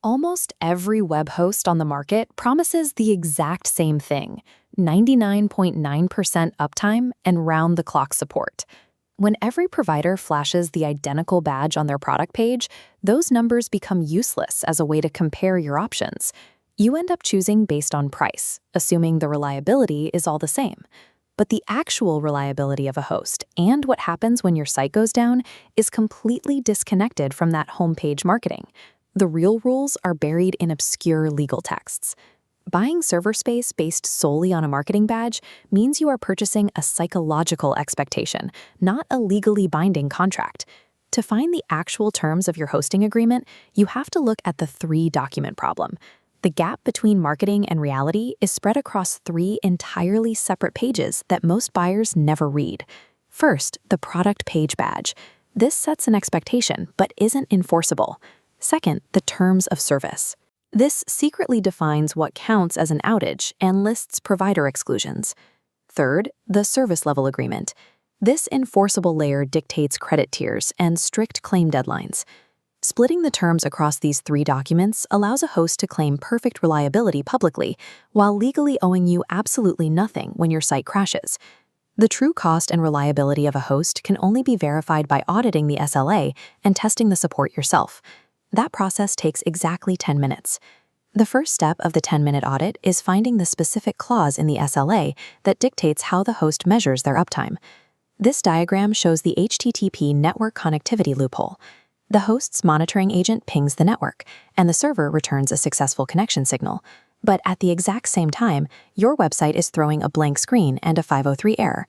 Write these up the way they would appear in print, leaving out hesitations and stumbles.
Almost every web host on the market promises the exact same thing: 99.9% uptime and round-the-clock support. When every provider flashes the identical badge on their product page, those numbers become useless as a way to compare your options. You end up choosing based on price, assuming the reliability is all the same. But the actual reliability of a host and what happens when your site goes down is completely disconnected from that homepage marketing. The real rules are buried in obscure legal texts. Buying server space based solely on a marketing badge means you are purchasing a psychological expectation, not a legally binding contract. To find the actual terms of your hosting agreement, you have to look at the three-document problem. The gap between marketing and reality is spread across three entirely separate pages that most buyers never read. First, the product page badge. This sets an expectation, but isn't enforceable. Second, the terms of service. This secretly defines what counts as an outage and lists provider exclusions. Third, the service level agreement. This enforceable layer dictates credit tiers and strict claim deadlines. Splitting the terms across these three documents allows a host to claim perfect reliability publicly, while legally owing you absolutely nothing when your site crashes. The true cost and reliability of a host can only be verified by auditing the SLA and testing the support yourself. That process takes exactly 10 minutes. The first step of the 10-minute audit is finding the specific clause in the SLA that dictates how the host measures their uptime. This diagram shows the HTTP network connectivity loophole. The host's monitoring agent pings the network, and the server returns a successful connection signal. But at the exact same time, your website is throwing a blank screen and a 503 error.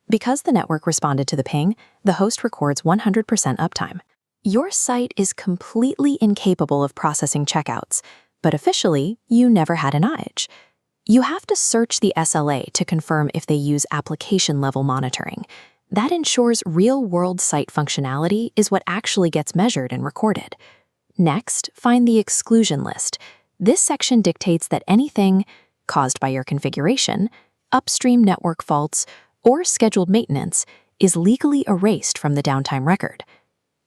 Because the network responded to the ping, the host records 100% uptime. Your site is completely incapable of processing checkouts, but officially, you never had an outage. You have to search the SLA to confirm if they use application-level monitoring. That ensures real-world site functionality is what actually gets measured and recorded. Next, find the exclusion list. This section dictates that anything caused by your configuration, upstream network faults, or scheduled maintenance is legally erased from the downtime record.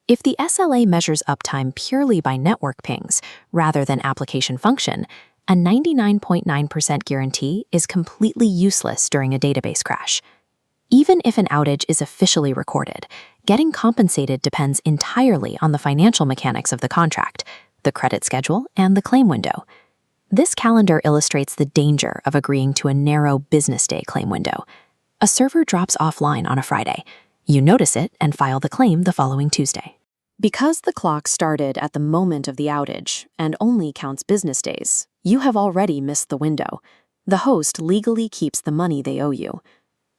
If the SLA measures uptime purely by network pings rather than application function, a 99.9% guarantee is completely useless during a database crash. Even if an outage is officially recorded, getting compensated depends entirely on the financial mechanics of the contract, the credit schedule, and the claim window. This calendar illustrates the danger of agreeing to a narrow business day claim window. A server drops offline on a Friday. You notice it and file the claim the following Tuesday. Because the clock started at the moment of the outage and only counts business days, you have already missed the window. The host legally keeps the money they owe you.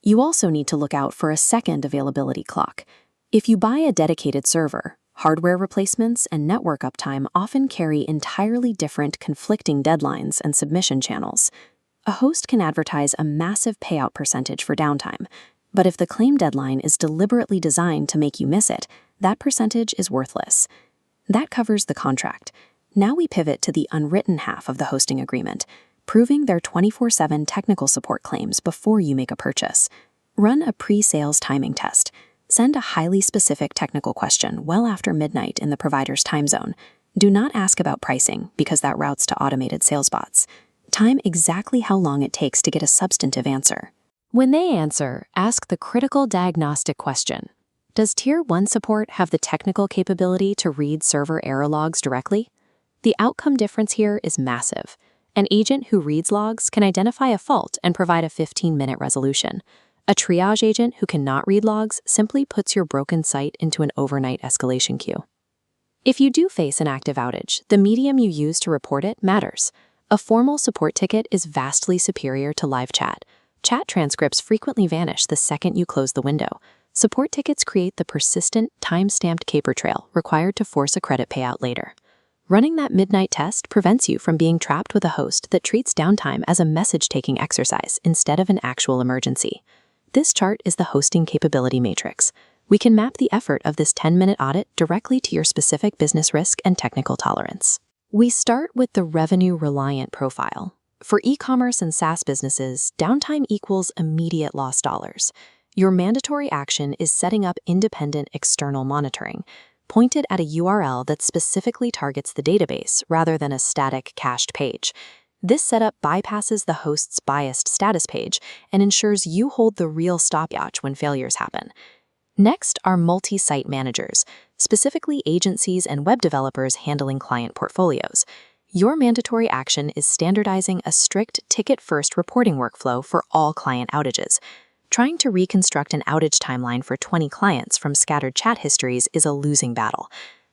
You also need to look out for a second availability clock. If you buy a dedicated server, hardware replacements and network uptime often carry entirely different conflicting deadlines and submission channels. A host can advertise a massive payout percentage for downtime, but if the claim deadline is deliberately designed to make you miss it, that percentage is worthless. That covers the contract. Now we pivot to the unwritten half of the hosting agreement, proving their 24/7 technical support claims before you make a purchase. Run a pre-sales timing test. Send a highly specific technical question well after midnight in the provider's time zone. Do not ask about pricing because that routes to automated sales bots. Time exactly how long it takes to get a substantive answer. When they answer, ask the critical diagnostic question. Does Tier 1 support have the technical capability to read server error logs directly? The outcome difference here is massive. An agent who reads logs can identify a fault and provide a 15-minute resolution. A triage agent who cannot read logs simply puts your broken site into an overnight escalation queue. If you do face an active outage, the medium you use to report it matters. A formal support ticket is vastly superior to live chat. Chat transcripts frequently vanish the second you close the window. Support tickets create the persistent, time-stamped caper trail required to force a credit payout later. Running that midnight test prevents you from being trapped with a host that treats downtime as a message-taking exercise instead of an actual emergency. This chart is the hosting capability matrix. We can map the effort of this 10-minute audit directly to your specific business risk and technical tolerance. We start with the revenue-reliant profile. For e-commerce and SaaS businesses, downtime equals immediate lost dollars. Your mandatory action is setting up independent external monitoring. pointed at a URL that specifically targets the database rather than a static cached page. This setup bypasses the host's biased status page and ensures you hold the real stopwatch when failures happen. Next are multi-site managers, specifically agencies and web developers handling client portfolios. Your mandatory action is standardizing a strict ticket-first reporting workflow for all client outages. Trying to reconstruct an outage timeline for 20 clients from scattered chat histories is a losing battle.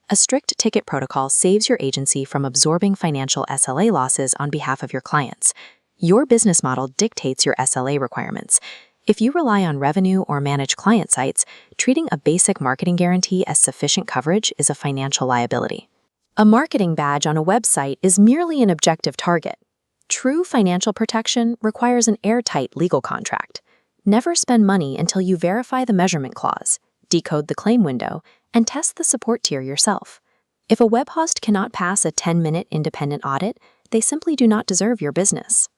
A strict ticket protocol saves your agency from absorbing financial SLA losses on behalf of your clients. Your business model dictates your SLA requirements. If you rely on revenue or manage client sites, treating a basic marketing guarantee as sufficient coverage is a financial liability. A marketing badge on a website is merely an objective target. True financial protection requires an airtight legal contract. Never spend money until you verify the measurement clause, decode the claim window, and test the support tier yourself. If a web host cannot pass a 10-minute independent audit, they simply do not deserve your business.